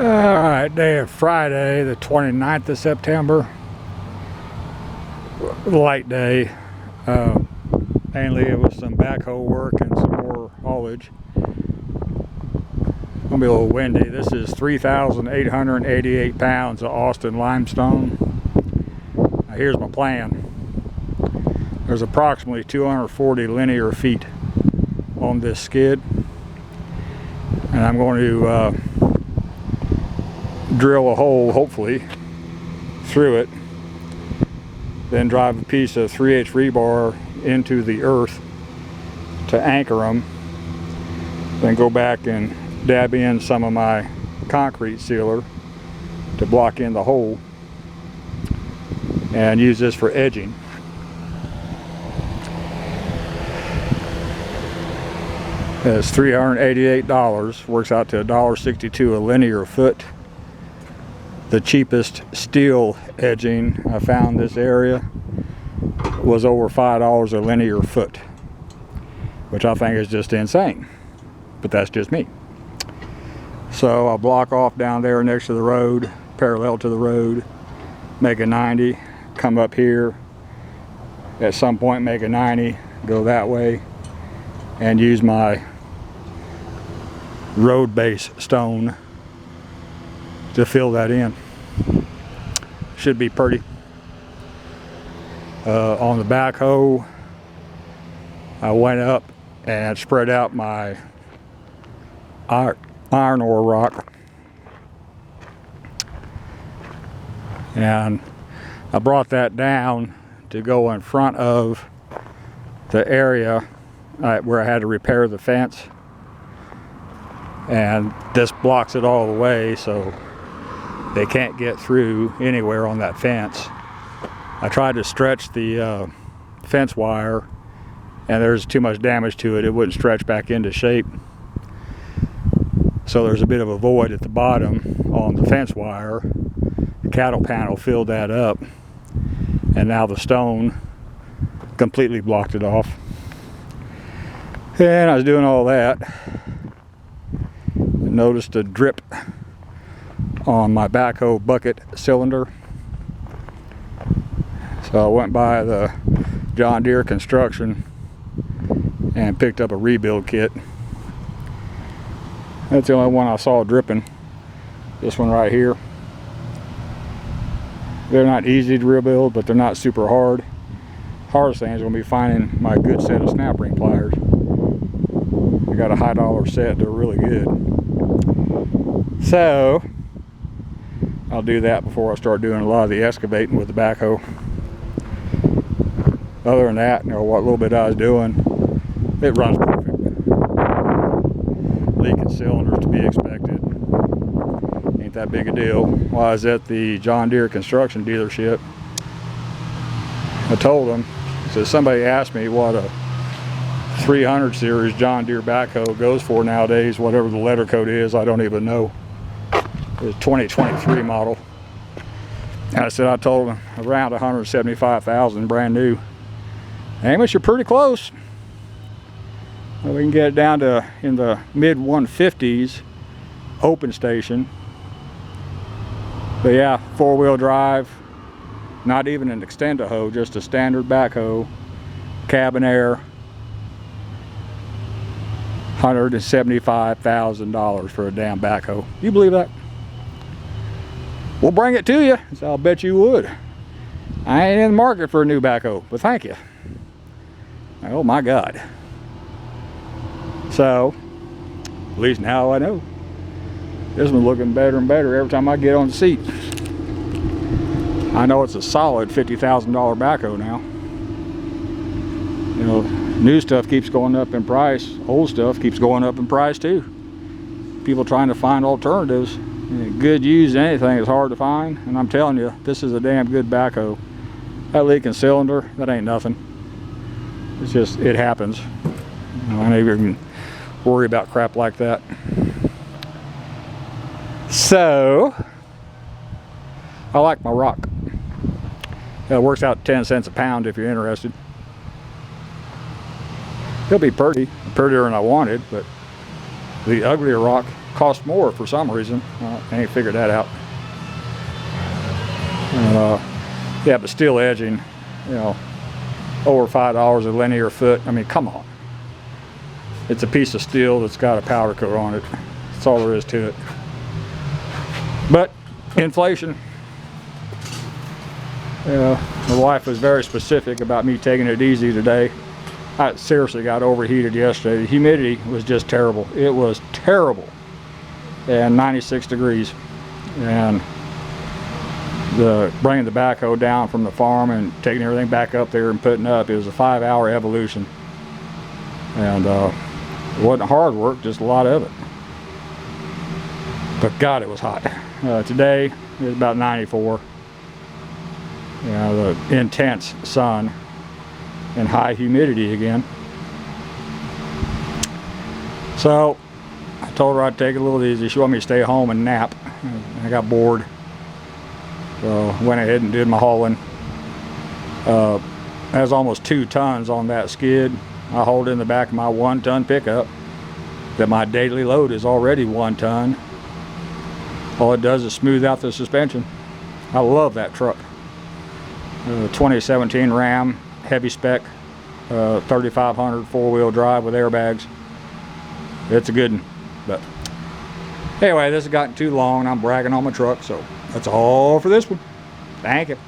Alright, day of Friday, the 29th of September. Light day. Mainly it was some backhoe work and some more haulage. Gonna be a little windy. This is 3,888 pounds of Austin limestone. Now here's my plan. There's approximately 240 linear feet on this skid. And I'm going to drill a hole, hopefully, through it, then drive a piece of 3/8 rebar into the earth to anchor them, then go back and dab in some of my concrete sealer to block in the hole and use this for edging. It's $388, works out to $1.62 a linear foot. The cheapest steel edging I found this area was over $5 a linear foot, which I think is just insane, but that's just me. So I'll block off down there next to the road, parallel to the road, make a 90, come up here, at some point make a 90, go that way, and use my road base stone to fill that in. Should be pretty. On the backhoe, I went up and spread out my iron ore rock, and I brought that down to go in front of the area where I had to repair the fence, and this blocks it all the way, so they can't get through anywhere on that fence. I tried to stretch the fence wire, and there's too much damage to it. It wouldn't stretch back into shape. So there's a bit of a void at the bottom on the fence wire. The cattle panel filled that up, and now the stone completely blocked it off. And I was doing all that, and noticed a drip on my backhoe bucket cylinder. So I went by the John Deere construction and picked up a rebuild kit. That's the only one I saw dripping. This one right here. They're not easy to rebuild, but they're not super hard. Hardest thing is going to be finding my good set of snap ring pliers. I got a high dollar set. They're really good. So I'll do that before I start doing a lot of the excavating with the backhoe. Other than that, you know, what little bit I was doing, it runs perfect. Leaking cylinders to be expected. Ain't that big a deal. While I was at the John Deere construction dealership, I told them, so somebody asked me what a 300 series John Deere backhoe goes for nowadays, whatever the letter code is, I don't even know. It's 2023 model. And I told them around 175,000 brand new. Amos, you're pretty close. Well, we can get it down to in the mid 150s open station. But yeah, 4-wheel drive, not even an extend-a-hoe, just a standard backhoe, cabin air, $175,000 for a damn backhoe. You believe that? We'll bring it to you, so I'll bet you would. I ain't in the market for a new backhoe, but thank you. Oh my God. So, at least now I know. This one's looking better and better every time I get on the seat. I know it's a solid $50,000 backhoe now. You know, new stuff keeps going up in price. Old stuff keeps going up in price too. People trying to find alternatives. Good used anything is hard to find, and I'm telling you, this is a damn good backhoe. That leaking cylinder, that ain't nothing. It's just, it happens. You know, I never even worry about crap like that. So, I like my rock. It works out 10 cents a pound if you're interested. It'll be pretty, prettier than I wanted, but the uglier rock cost more for some reason. I ain't figured that out. Yeah, but steel edging, you know, over $5 a linear foot. I mean, come on. It's a piece of steel that's got a powder coat on it. That's all there is to it. But inflation. My wife was very specific about me taking it easy today. I seriously got overheated yesterday. The humidity was just terrible. It was terrible. And 96 degrees. And bringing the backhoe down from the farm and taking everything back up there and putting up, it was a 5-hour evolution. And it wasn't hard work, just a lot of it. But God, it was hot. Today it was about 94. The intense sun and high humidity again. So I told her I'd take it a little easy. She wanted me to stay home and nap. I got bored. So went ahead and did my hauling. There's almost 2 tons on that skid. I hauled in the back of my 1-ton pickup. That my daily load is already 1 ton. All it does is smooth out the suspension. I love that truck. 2017 Ram, heavy spec, 3500 4-wheel drive with airbags. It's a good one. But anyway, this has gotten too long and I'm bragging on my truck, so that's all for this one. Thank you.